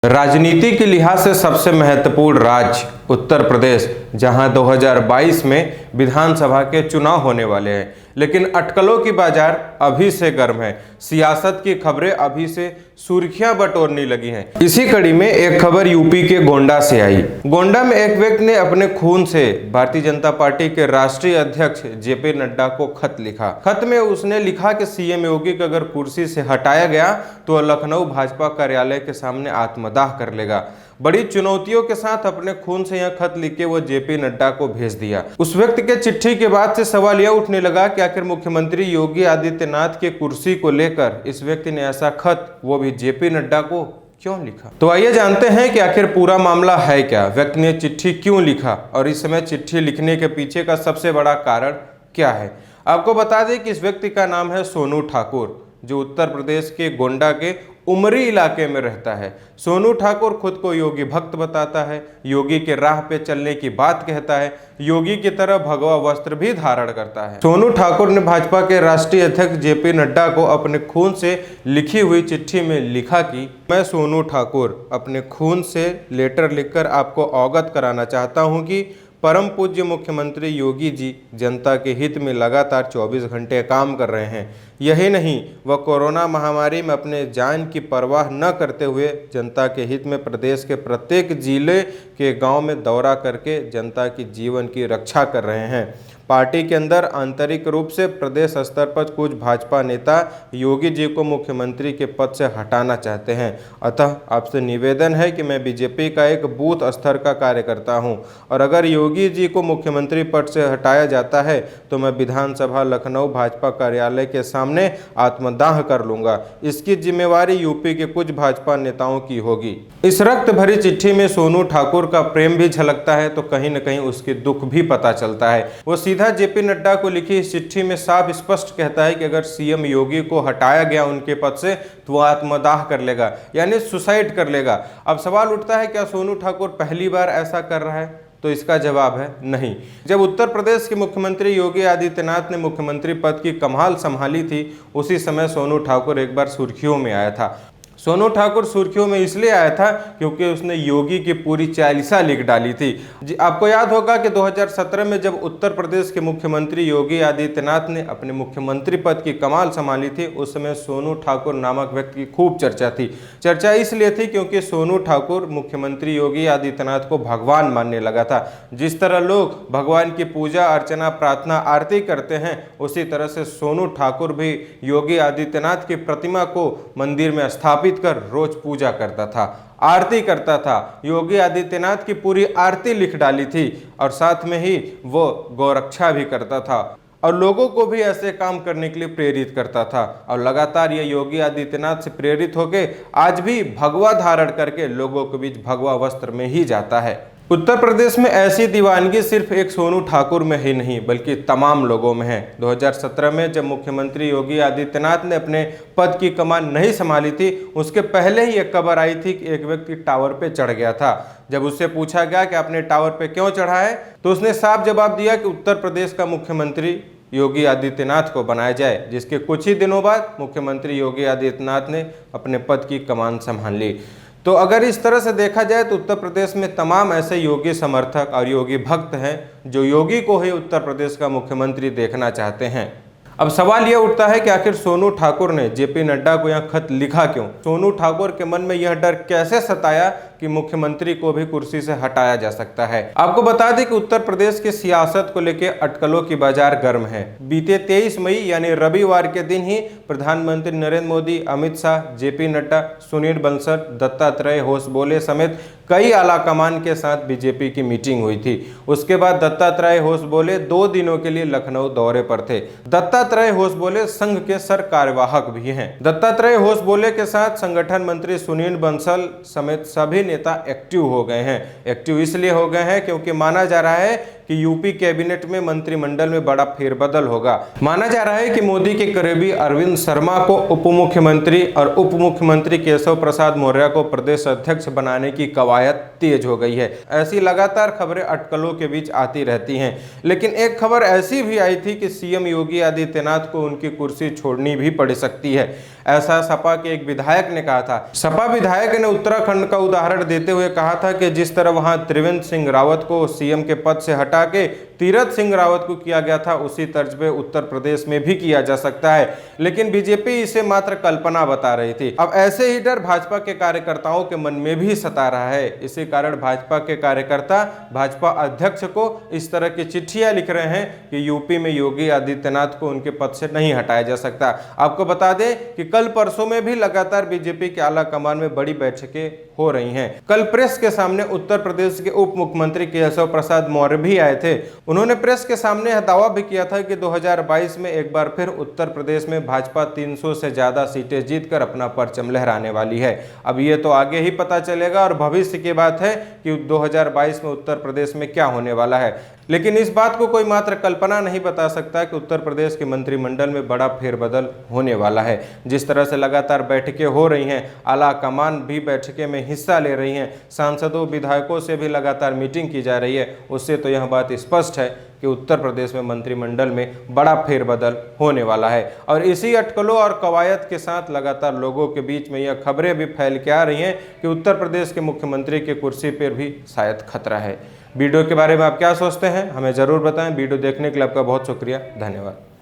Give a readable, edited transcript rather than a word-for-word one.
राजनीति के लिहाज से सबसे महत्वपूर्ण राज्य उत्तर प्रदेश, जहां 2022 में विधानसभा के चुनाव होने वाले हैं, लेकिन अटकलों की बाजार अभी से गर्म है। सियासत की खबरें अभी से सुर्खियां बटोरने लगी हैं। इसी कड़ी में एक खबर यूपी के गोंडा से आई। गोंडा में एक व्यक्ति ने अपने खून से भारतीय जनता पार्टी के राष्ट्रीय अध्यक्ष जेपी नड्डा को खत लिखा। खत में उसने लिखा कि सीएम योगी को अगर कुर्सी से हटाया गया तो वह लखनऊ भाजपा कार्यालय के सामने आत्मदाह कर लेगा। बड़ी चुनौतियों के साथ अपने खून से यह खत लिख के वो जेपी नड्डा को भेज दिया। उस व्यक्ति के चिट्ठी के बाद से सवाल यह उठने लगा कि आखिर मुख्यमंत्री योगी आदित्यनाथ के कुर्सी को लेकर इस व्यक्ति ने ऐसा खत, वो भी जेपी नड्डा को, क्यों लिखा। तो आइए जानते हैं कि आखिर पूरा मामला है क्या, व्यक्ति ने चिट्ठी क्यों लिखा और इस समय चिट्ठी लिखने के पीछे का सबसे बड़ा कारण क्या है। आपको बता दें कि इस व्यक्ति का नाम है सोनू ठाकुर, जो उत्तर प्रदेश के गोंडा के उमरी इलाके में रहता है। सोनू ठाकुर खुद को योगी भक्त बताता है, योगी के राह पे चलने की बात कहता है, योगी की तरह भगवा वस्त्र भी धारण करता है। सोनू ठाकुर ने भाजपा के राष्ट्रीय अध्यक्ष जेपी नड्डा को अपने खून से लिखी हुई चिट्ठी में लिखा कि मैं सोनू ठाकुर अपने खून से लेटर लिखकर आपको अवगत कराना चाहता हूं कि परम पूज्य मुख्यमंत्री योगी जी जनता के हित में लगातार 24 घंटे काम कर रहे हैं। यही नहीं, वह कोरोना महामारी में अपने जान की परवाह न करते हुए जनता के हित में प्रदेश के प्रत्येक जिले के गांव में दौरा करके जनता की जीवन की रक्षा कर रहे हैं। पार्टी के अंदर आंतरिक रूप से प्रदेश स्तर पर कुछ भाजपा नेता योगी जी को मुख्यमंत्री के पद से हटाना चाहते हैं। अतः आपसे निवेदन है कि मैं बीजेपी का एक बूथ स्तर का कार्यकर्ता हूं और अगर योगी जी को मुख्यमंत्री पद से हटाया जाता है तो मैं विधानसभा लखनऊ भाजपा कार्यालय के सामने आत्मदाह कर लूंगा। इसकी जिम्मेवारी यूपी के कुछ भाजपा नेताओं की होगी। इस रक्त भरी चिट्ठी में सोनू ठाकुर का प्रेम भी झलकता है तो कहीं न कहीं उसके दुख भी पता चलता है। वो सीधा जेपी नड्डा को लिखी इस चिट्ठी में साफ स्पष्ट कहता है कि अगर सीएम योगी को हटाया गया उनके पद से तो वो आत्मदाह कर लेगा, यानी सुसाइड कर लेगा। अब सवाल उठता है, क्या सोनू ठाकुर पहली बार ऐसा कर रहा है? तो इसका जवाब है नहीं। जब उत्तर प्रदेश के मुख्यमंत्री योगी आदित्यनाथ ने मुख्यमंत्री पद की कमान संभाली थी, उसी समय सोनू ठाकुर एक बार सुर्खियों में आया था। सोनू ठाकुर सुर्खियों में इसलिए आया था क्योंकि उसने योगी की पूरी चालीसा लिख डाली थी। आपको याद होगा कि 2017 में जब उत्तर प्रदेश के मुख्यमंत्री योगी आदित्यनाथ ने अपने मुख्यमंत्री पद की कमान संभाली थी, उस समय सोनू ठाकुर नामक व्यक्ति की खूब चर्चा थी। चर्चा इसलिए थी क्योंकि सोनू ठाकुर मुख्यमंत्री योगी आदित्यनाथ को भगवान मानने लगा था। जिस तरह लोग भगवान की पूजा अर्चना प्रार्थना आरती करते हैं, उसी तरह से सोनू ठाकुर भी योगी आदित्यनाथ की प्रतिमा को मंदिर में स्थापित कर रोज पूजा करता था, आरती करता था। योगी आदित्यनाथ की पूरी आरती लिख डाली थी और साथ में ही वो गौरक्षा भी करता था और लोगों को भी ऐसे काम करने के लिए प्रेरित करता था। और लगातार ये योगी आदित्यनाथ से प्रेरित होकर आज भी भगवा धारण करके लोगों के बीच भगवा वस्त्र में ही जाता है। उत्तर प्रदेश में ऐसी दीवानगी सिर्फ एक सोनू ठाकुर में ही नहीं बल्कि तमाम लोगों में है। 2017 में जब मुख्यमंत्री योगी आदित्यनाथ ने अपने पद की कमान नहीं संभाली थी, उसके पहले ही एक खबर आई थी कि एक व्यक्ति टावर पे चढ़ गया था। जब उससे पूछा गया कि आपने टावर पे क्यों चढ़ा है, तो उसने साफ जवाब दिया कि उत्तर प्रदेश का मुख्यमंत्री योगी आदित्यनाथ को बनाया जाए, जिसके कुछ ही दिनों बाद मुख्यमंत्री योगी आदित्यनाथ ने अपने पद की कमान संभाल ली। तो अगर इस तरह से देखा जाए तो उत्तर प्रदेश में तमाम ऐसे योगी समर्थक और योगी भक्त हैं जो योगी को ही उत्तर प्रदेश का मुख्यमंत्री देखना चाहते हैं। अब सवाल यह उठता है कि आखिर सोनू ठाकुर ने जेपी नड्डा को यह खत लिखा क्यों? सोनू ठाकुर के मन में यह डर कैसे सताया कि मुख्यमंत्री को भी कुर्सी से हटाया जा सकता है? आपको बता दें कि उत्तर प्रदेश की सियासत को लेकर अटकलों की बाजार गर्म है। बीते 23 मई यानी रविवार के दिन ही प्रधानमंत्री नरेंद्र मोदी, अमित शाह, जेपी नड्डा, सुनील बंसल, दत्तात्रेय होसबोले समेत कई आला कमान के साथ बीजेपी की मीटिंग हुई थी। उसके बाद दत्तात्रेय होसबोले 2 दिनों के लिए लखनऊ दौरे पर थे। दत्तात्रेय होसबोले संघ के सर कार्यवाहक भी हैं। दत्तात्रेय होसबोले के साथ संगठन मंत्री सुनील बंसल समेत सभी नेता एक्टिव हो गए हैं। एक्टिव इसलिए हो गए हैं क्योंकि माना जा रहा है कि यूपी कैबिनेट में मंत्रिमंडल में बड़ा फेरबदल होगा। माना जा रहा है कि मोदी के करीबी अरविंद शर्मा को उप मुख्यमंत्री और उप मुख्यमंत्री केशव प्रसाद मौर्य को प्रदेश अध्यक्ष बनाने की कवायद तेज हो गई है। ऐसी लगातार खबरें अटकलों के बीच आती रहती हैं, लेकिन एक खबर ऐसी भी आई थी कि सीएम योगी आदित्यनाथ को उनकी कुर्सी छोड़नी भी पड़ सकती है। ऐसा सपा के एक विधायक ने कहा था। सपा विधायक ने उत्तराखंड का उदाहरण देते हुए कहा था कि जिस तरह वहां त्रिवेंद्र सिंह रावत को सीएम के पद से हटा के तीरथ सिंह रावत को किया गया था, उसी तर्ज पे उत्तर प्रदेश में भी किया जा सकता है, लेकिन बीजेपी इसे मात्र कल्पना बता रही थी। अब ऐसे ही डर भाजपा के कार्यकर्ताओं के मन में भी सता रहा है। इसी कारण भाजपा के कार्यकर्ता भाजपा अध्यक्ष को इस तरह की चिट्ठियां लिख रहे हैं कि यूपी में योगी आदित्यनाथ को उनके पद से नहीं हटाया जा सकता। आपको बता दें कि कल परसों में भी लगातार बीजेपी के आला कमान में बड़ी बैठकें हो रही हैं। कल प्रेस के सामने उत्तर प्रदेश के उप मुख्यमंत्री केशव प्रसाद मौर्य भी आए थे। उन्होंने प्रेस के सामने दावा भी किया था कि 2022 में एक बार फिर उत्तर प्रदेश में भाजपा 300 से ज्यादा सीटें जीतकर अपना परचम लहराने वाली है। अब ये तो आगे ही पता चलेगा और भविष्य की बात है कि 2022 में उत्तर प्रदेश में क्या होने वाला है, लेकिन इस बात को कोई मात्र कल्पना नहीं बता सकता कि उत्तर प्रदेश के मंत्रिमंडल में बड़ा फेरबदल होने वाला है। जिस तरह से लगातार बैठकें हो रही हैं, आला कमान भी बैठकें में हिस्सा ले रही हैं, सांसदों विधायकों से भी लगातार मीटिंग की जा रही है, उससे तो यह बात स्पष्ट है कि उत्तर प्रदेश में मंत्रिमंडल में बड़ा फेरबदल होने वाला है। और इसी अटकलों और कवायद के साथ लगातार लोगों के बीच में यह खबरें भी फैल के आ रही हैं कि उत्तर प्रदेश के मुख्यमंत्री की कुर्सी पर भी शायद खतरा है। वीडियो के बारे में आप क्या सोचते हैं, हमें ज़रूर बताएं। वीडियो देखने के लिए आपका बहुत शुक्रिया, धन्यवाद।